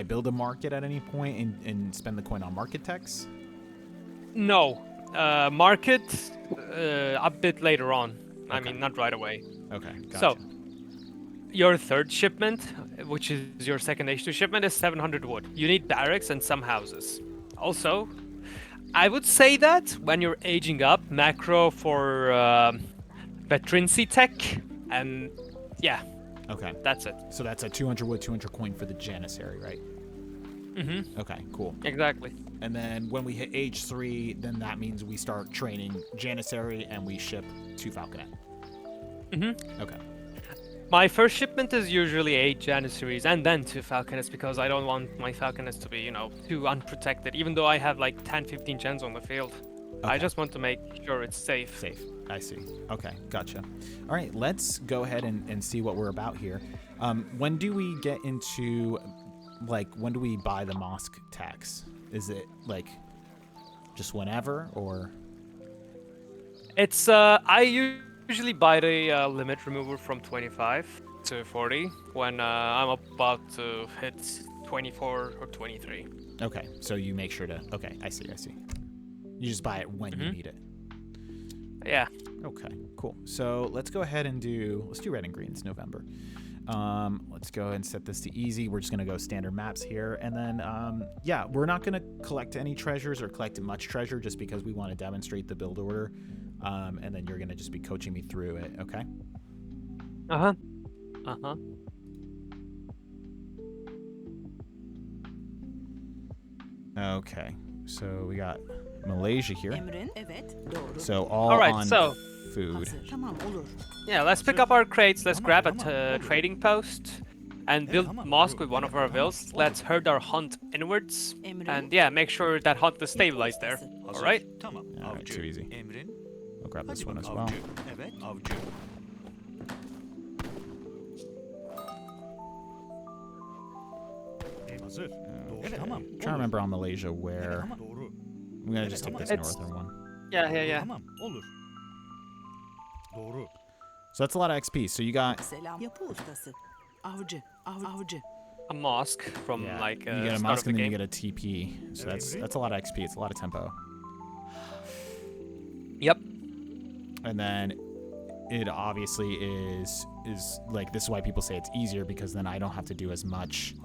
build a market at any point and spend the coin on market techs? No, market a bit later on. Okay. I mean, not right away. Okay. Gotcha. So your third shipment, which is your second H2 shipment, is 700 wood. You need barracks and some houses. Also, I would say that when you're aging up, macro for veterancy tech, and yeah. Okay. That's it. So that's a 200 wood, 200 coin for the Janissary, right? Okay, cool. Exactly. And then when we hit age 3, then that means we start training Janissary and we ship 2 Falconet. Okay. My first shipment is usually 8 Janissaries and then 2 Falconets, because I don't want my Falconets to be, too unprotected, even though I have like 10-15 gens on the field. Okay. I just want to make sure it's safe. Safe. I see. Okay, gotcha. All right, let's go ahead and see what we're about here. When do we get into, when do we buy the mosque tax? Is it Just whenever, or? It's I usually buy the limit remover from 25 to 40 when I'm about to hit 24 or 23. Okay, so you make sure to. Okay, I see. You just buy it when you need it. Yeah. Okay, cool. So let's go ahead and let's do red and green. It's November. Let's go ahead and set this to easy. We're just going to go standard maps here. And then, yeah, we're not going to collect any treasures or collect much treasure just because we want to demonstrate the build order. And then you're going to just be coaching me through it, okay? Okay, so we got Malaysia here. So all right, on so food. yeah, let's pick up our crates. Let's grab a trading post and build mosque with one of our vills. Let's herd our hunt inwards, and yeah, make sure that hunt is stabilized there. All right. All right, too easy. I'll grab this one as well. Okay. I'm trying to remember on Malaysia where. I'm gonna just take this northern one. Yeah. So that's a lot of XP. So you got a mosque from you like get a start mosque of the and then game. you get a TP. So that's a lot of XP. It's a lot of tempo. Yep. And then it obviously is like, this is why people say it's easier, because then I don't have to do as much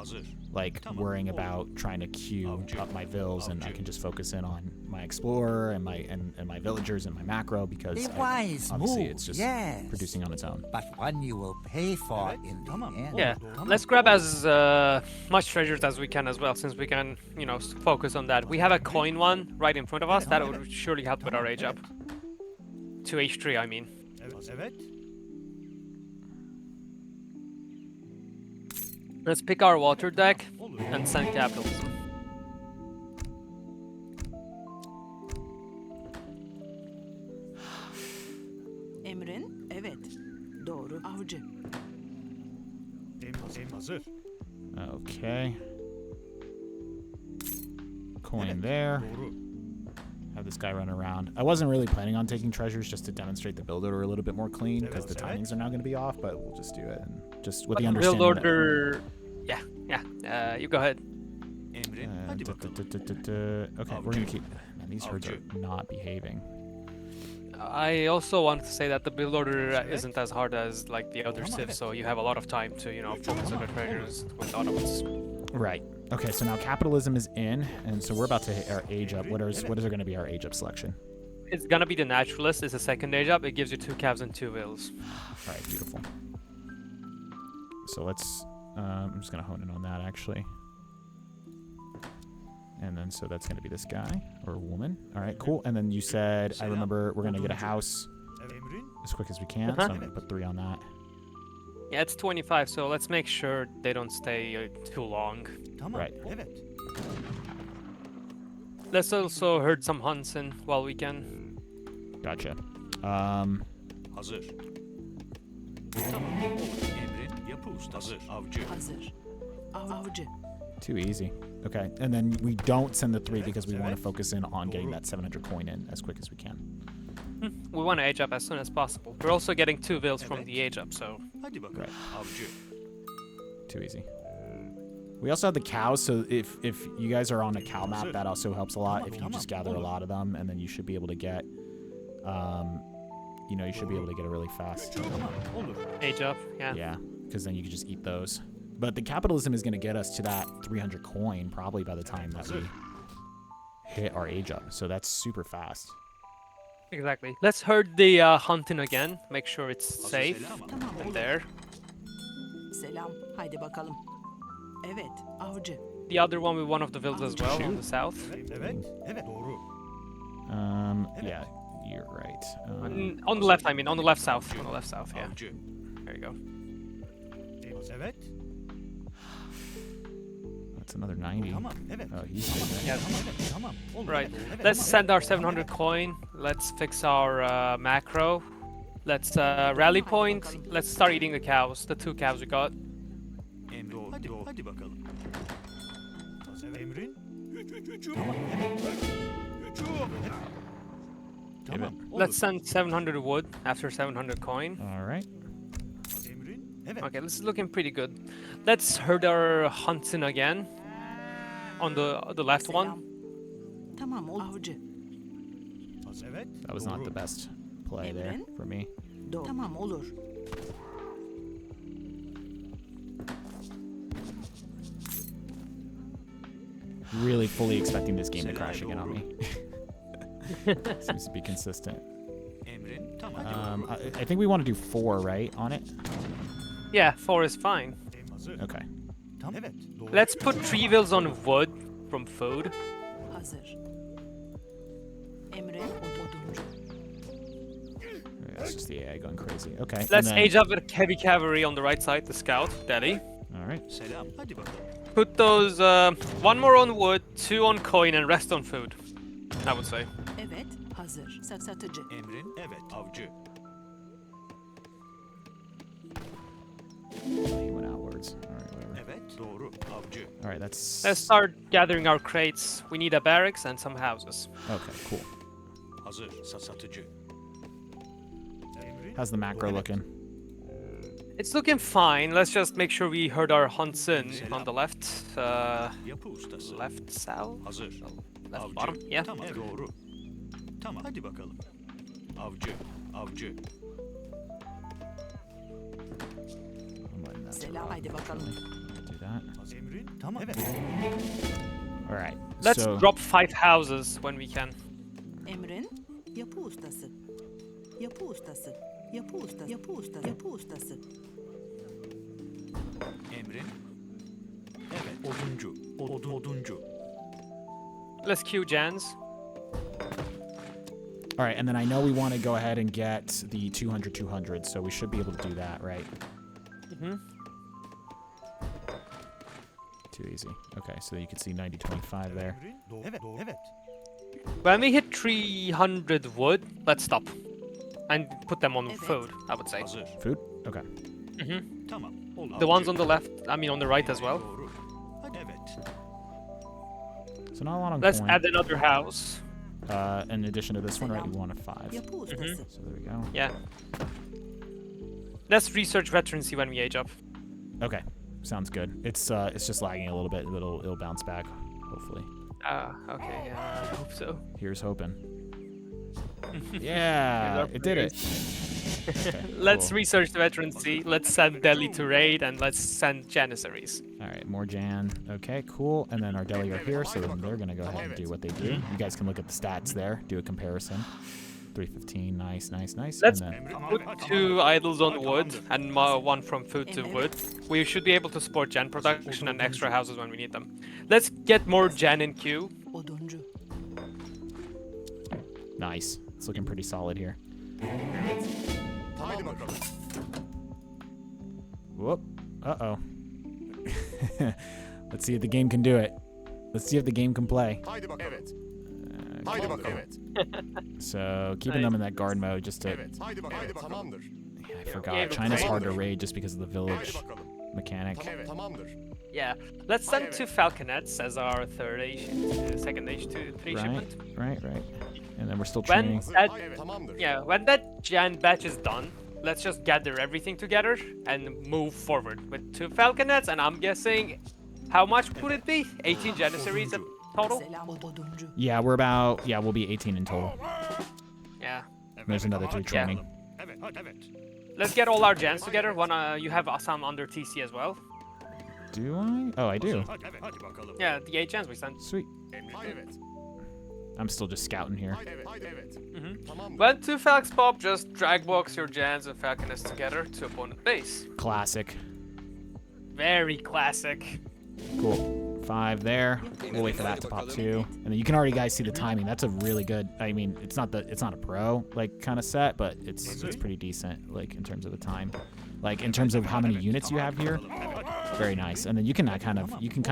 like worrying about trying to queue up my vills, and I can just focus in on my explorer and my villagers and my macro, because obviously it's just producing on its own. But one you will pay for in the end. Yeah. Let's grab as much treasures as we can as well, since we can, focus on that. We have a coin one right in front of us. That would surely help with our age up. To H3, I mean. Let's pick our water deck and send capitalism. Emrin, evet. Doğru. Avcı. Okay. Coin there. Have this guy run around. I wasn't really planning on taking treasures, just to demonstrate the build order a little bit more clean, because the timings are now going to be off, but we'll just do it, and just with the understanding build order. Yeah. You go ahead. Okay, we're going to keep. Man, these herds are not behaving. I also wanted to say that the build order isn't as hard as like the other civs, so you have a lot of time to focus on the treasures with the Ottomans. Right. Okay, so now capitalism is in, and so we're about to hit our age up. What is going to be our age up selection? It's gonna be the naturalist. It's a second age up. It gives you 2 calves and 2 vills. All right, beautiful. So let's. I'm just gonna hone in on that actually. And then so that's gonna be this guy or woman. All right, cool. And then you said, I remember, we're gonna get a house as quick as we can. So I'm gonna put 3 on that. Yeah, it's 25, so let's make sure they don't stay too long. Right. Let's also herd some hunts in while we can. Gotcha. Hazır. Avcı. Too easy. Okay, and then we don't send the 3 because we want to focus in on getting that 700 coin in as quick as we can. We want to age up as soon as possible. We're also getting 2 vills from the age up, so. Right. Too easy. We also have the cows, so if you guys are on a cow map, that also helps a lot. If you just gather a lot of them, and then you should be able to get, you should be able to get a really fast Age up, yeah. Yeah, because then you can just eat those. But the capitalism is going to get us to that 300 coin probably by the time that we hit our age up. So that's super fast. Exactly. Let's herd the hunting again. Make sure it's safe. And there. Selam. Haydi bakalım. Evet. Avcı. The other one with one of the vills as well on the south. Yeah, you're right. On the left, I mean. On the left south. On the left south, yeah. There you go. That's another 90. Oh, he's Yeah. Right. Let's send our 700 coin. Let's fix our macro. Let's rally point. Let's start eating the cows. The 2 calves we got. Give it. Let's send 700 wood after 700 coin. All right. Okay, this is looking pretty good. Let's herd our hunts in again. On the left one. Selam. Tamam avcı. That was not the best play there Emrin? for me. Doğru. Tamam olur. Really fully expecting this game to crash again on me. Seems to be consistent. I think we want to do 4, right, on it? Yeah, 4 is fine. Okay. Let's put 3 wheels on wood from food. Hazır. Emrin oduncu. That's just the AI going crazy. Okay. Let's and then, age up with heavy cavalry on the right side, the scout, Delhi. All right. Put those 1 more on wood, 2 on coin, and rest on food. I would say. Evet, hazır. Satıcı. He went outwards. All right, whatever. All right, that's... Let's start gathering our crates. We need a barracks and some houses. Okay, cool. How's the macro looking? It's looking fine. Let's just make sure we herd our hunts in on the left. Left south? Left bottom? Yeah. Selam, haydi bakalım. Do that. All right. Let's so, drop 5 houses when we can. Emrin yapı ustası. Yapı ustası. Yapı ustası. Yapı ustası. Yapı ustası. Let's queue Jans. All right, and then I know we want to go ahead and get the 200, so we should be able to do that, right? Mm-hmm. Too easy. Okay, so you can see 90-25 there. When we hit 300 wood, let's stop. And put them on food, I would say. Food? Okay. Mm-hmm. The ones on the left, I mean on the right as well. So not a lot on Let's coin. add another house. In addition to this one, right? We want a 5. Yapı ustası. So there we go. Yeah. Let's research veterancy when we age up. Okay, sounds good. It's just lagging a little bit, but it'll bounce back, hopefully. Okay, yeah, I hope so. Here's hoping. Yeah, it did it. Okay, Let's cool. research the veterancy. Let's send Delhi to raid, and let's send Janissaries. All right, more Jan. Okay, cool. And then our deli are here, so then they're gonna go ahead and do what they do. You guys can look at the stats there, do a comparison. 315, nice. Let's and then, put 2 idols on wood and 1 from food to wood. We should be able to support Jan production and extra houses when we need them. Let's get more Jan in queue. Oduncu. nice. It's looking pretty solid here. Whoop. Uh-oh. Let's see if the game can do it. Let's see if the game can play. So keeping them in that guard mode just to... Yeah, I forgot. China's hard to raid just because of the village mechanic. Yeah. Let's send 2 falconets as our second H3 shipment. Right. And then we're still When training. when that Jan batch is done, let's just gather everything together and move forward with 2 falconets. And I'm guessing, how much would it be? 18 Janissaries in total? Selam oduncu. Yeah, we'll be 18 in total. Yeah. There's another 3 training. Let's get all our Jans together. You have some under TC as well. Do I? Oh, I do. Yeah, the 8 Jans we sent. Sweet. I'm still just scouting here. When 2 Falcons pop, just drag box your Jans and Falconets together to opponent base. Classic. Very classic. Cool. 5 there. We'll wait for that to pop 2. And then you can already guys see the timing. That's a really good. I mean, it's not a pro like kind of set, but it's pretty decent like in terms of the time. Like in terms of how many units you have here. Very nice. And then you can kind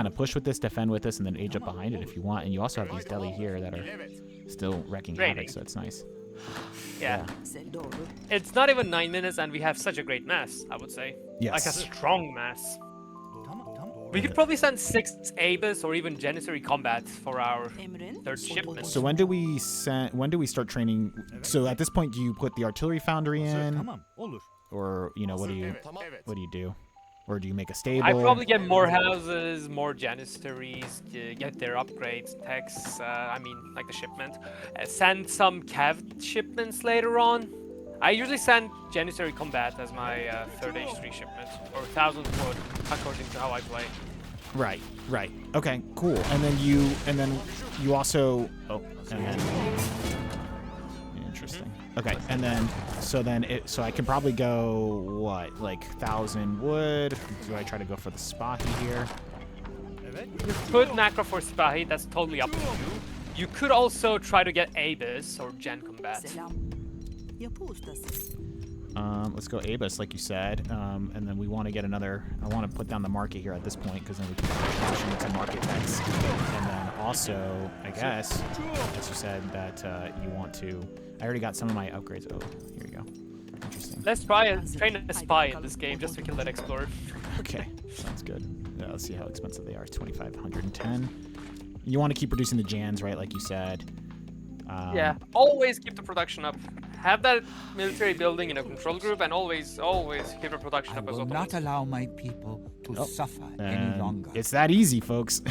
of push with this, defend with this, and then age up behind it if you want. And you also have these deli here that are still wrecking havoc, so it's nice. Yeah. Doğru. It's not even 9 minutes and we have such a great mass, I would say. Yes. Like a strong mass. We could probably send 6 Abyss or even Janissary Combat for our Emrin. 3rd shipment. So when do we start training? So at this point, do you put the artillery foundry in, Tamam, olur. or what do you do, or do you make a stable? I probably get more houses, more Janissaries, get their upgrades, techs, I mean, like the shipment. Send some cav shipments later on. I usually send Janissary Combat as my 3rd H3 shipment, or 1,000 wood, according to how I play. Right. Okay, cool. And then you also. Oh, and then. Interesting. Okay, and then so I can probably go what, like 1,000 wood? Do I try to go for the Spahi here? You could macro for Spahi, that's totally up to you. You could also try to get Abyss or Gen Combat. Selam. Yapı ustası. Let's go Abus, like you said, and then we want to get another. I want to put down the market here at this point because then we can transition into market next. And then also, I guess, as you said, that you want to. I already got some of my upgrades. Oh, here we go. Interesting. Let's train a spy in this game just to kill that explorer. Okay, sounds good. Let's see how expensive they are. 2,510. You want to keep reducing the Jans, right? Like you said. Yeah, always keep the production up. Have that military building in a control group, and always keep the production I up as will well. not allow my people to suffer any longer. It's that easy, folks.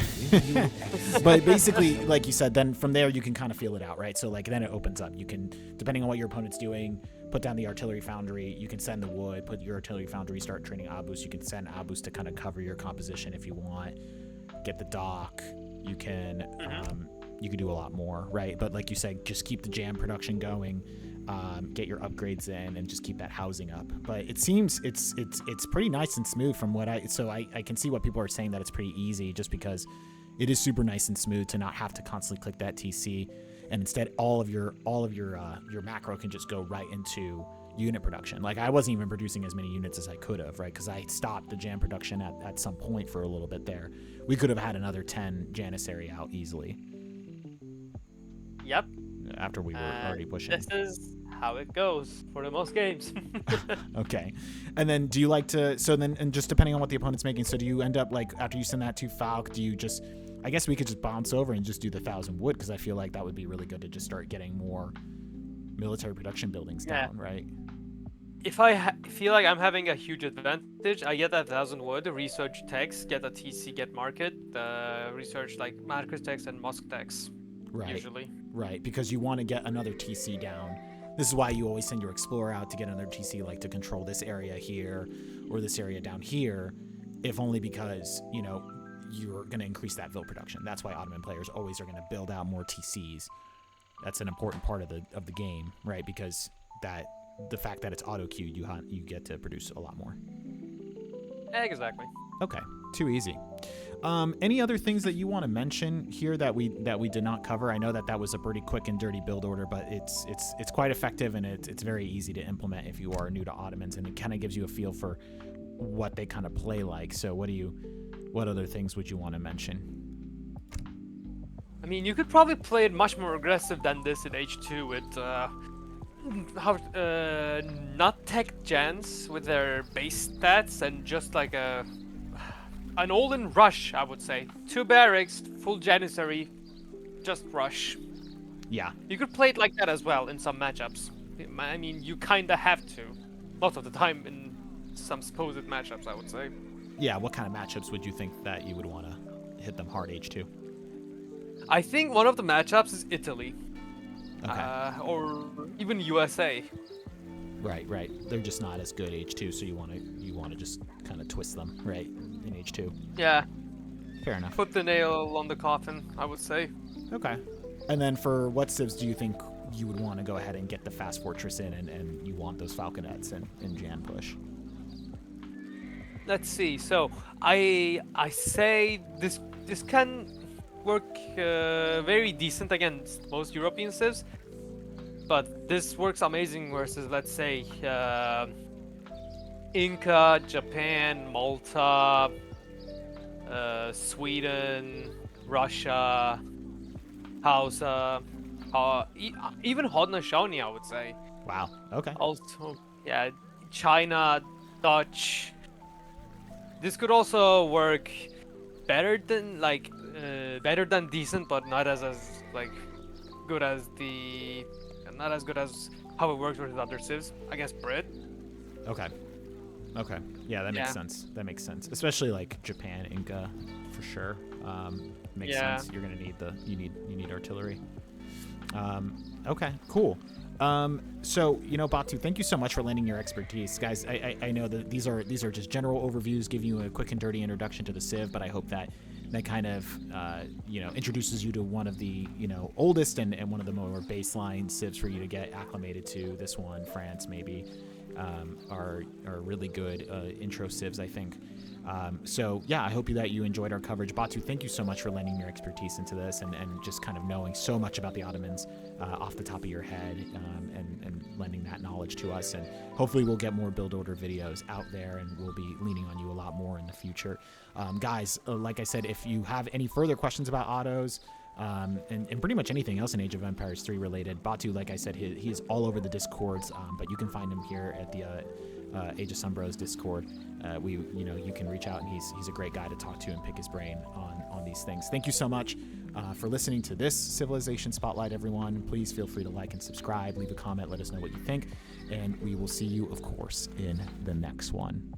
But basically, like you said, then from there you can kind of feel it out, right? So like then it opens up. You can, depending on what your opponent's doing, put down the artillery foundry. You can send the wood, put your artillery foundry, start training Abus. You can send Abus to kind of cover your composition if you want. Get the dock. You can you could do a lot more, right? But like you said, just keep the jam production going. Get your upgrades in and just keep that housing up. But it seems it's pretty nice and smooth from what I can see what people are saying, that it's pretty easy, just because it is super nice and smooth to not have to constantly click that TC, and instead all of your macro can just go right into unit production. Like I wasn't even producing as many units as I could have, right? Because I stopped the jam production at some point for a little bit there. We could have had another 10 Janissary out easily. Yep. After we were already pushing. This is how it goes for the most games. Okay. And then do you like to, and just depending on what the opponent's making, so do you end up, like, after you send that to Falk, do you just, I guess we could just bounce over and just do the 1,000 wood, because I feel like that would be really good to just start getting more military production buildings down, right? If I feel like I'm having a huge advantage, I get that 1,000 wood, research text, get a TC, get market, research like Marcus text and Musk text. Right. Usually. Right, because you want to get another TC down. This is why you always send your explorer out to get another TC, like to control this area here or this area down here, if only because, you're going to increase that Vil production. That's why Ottoman players always are going to build out more TCs. That's an important part of the game, right? Because the fact that it's auto queued, you get to produce a lot more. Exactly. Okay, too easy. Any other things that you want to mention here that we did not cover? I know that was a pretty quick and dirty build order, but it's quite effective, and it's very easy to implement if you are new to Ottomans, and it kind of gives you a feel for what they kind of play like. So what other things would you want to mention? I mean, you could probably play it much more aggressive than this in H2 with not tech gens with their base stats and just like an all-in rush, I would say. 2 barracks, full Janissary, just rush. Yeah. You could play it like that as well in some matchups. I mean, you kind of have to. Most of the time in some supposed matchups, I would say. Yeah, what kind of matchups would you think that you would want to hit them hard H2? I think one of the matchups is Italy. Okay. Or even USA. Right. They're just not as good H2, so you want to just kind of twist them, right, in H2. Yeah. Fair enough. Put the nail on the coffin, I would say. Okay. And then for what civs do you think you would want to go ahead and get the fast fortress in, and you want those falconets in Jan push? Let's see. So I say this can work very decent against most European civs, but this works amazing versus, let's say, Inca, Japan, Malta, Sweden, Russia, Hausa, even Haudenosaunee, I would say. Wow. Okay. Also, yeah, China, Dutch. This could also work better than decent, but not as like good as not as good as how it works with other civs. I guess Brit. Okay. Yeah, that makes sense. Especially like Japan, Inca, for sure. Makes sense. You're gonna need you need artillery. Okay, cool. So, Batu, thank you so much for lending your expertise. Guys, I know that these are just general overviews, giving you a quick and dirty introduction to the Civ, but I hope that kind of, introduces you to one of the, oldest and one of the more baseline Civs for you to get acclimated to. This one, France, maybe, are really good intro Civs, I think. So yeah, I hope that you enjoyed our coverage. Batu, thank you so much for lending your expertise into this and just kind of knowing so much about the Ottomans off the top of your head, and lending that knowledge to us. And hopefully we'll get more build order videos out there, and we'll be leaning on you a lot more in the future. Guys, like I said, if you have any further questions about autos, and pretty much anything else in Age of Empires 3 related, Batu, like I said, he is all over the Discords, but you can find him here at the Age of Sunbros Discord. You can reach out, and he's a great guy to talk to and pick his brain on these things. Thank you so much for listening to this Civilization Spotlight, everyone. Please feel free to like and subscribe, leave a comment, let us know what you think, and we will see you, of course, in the next one.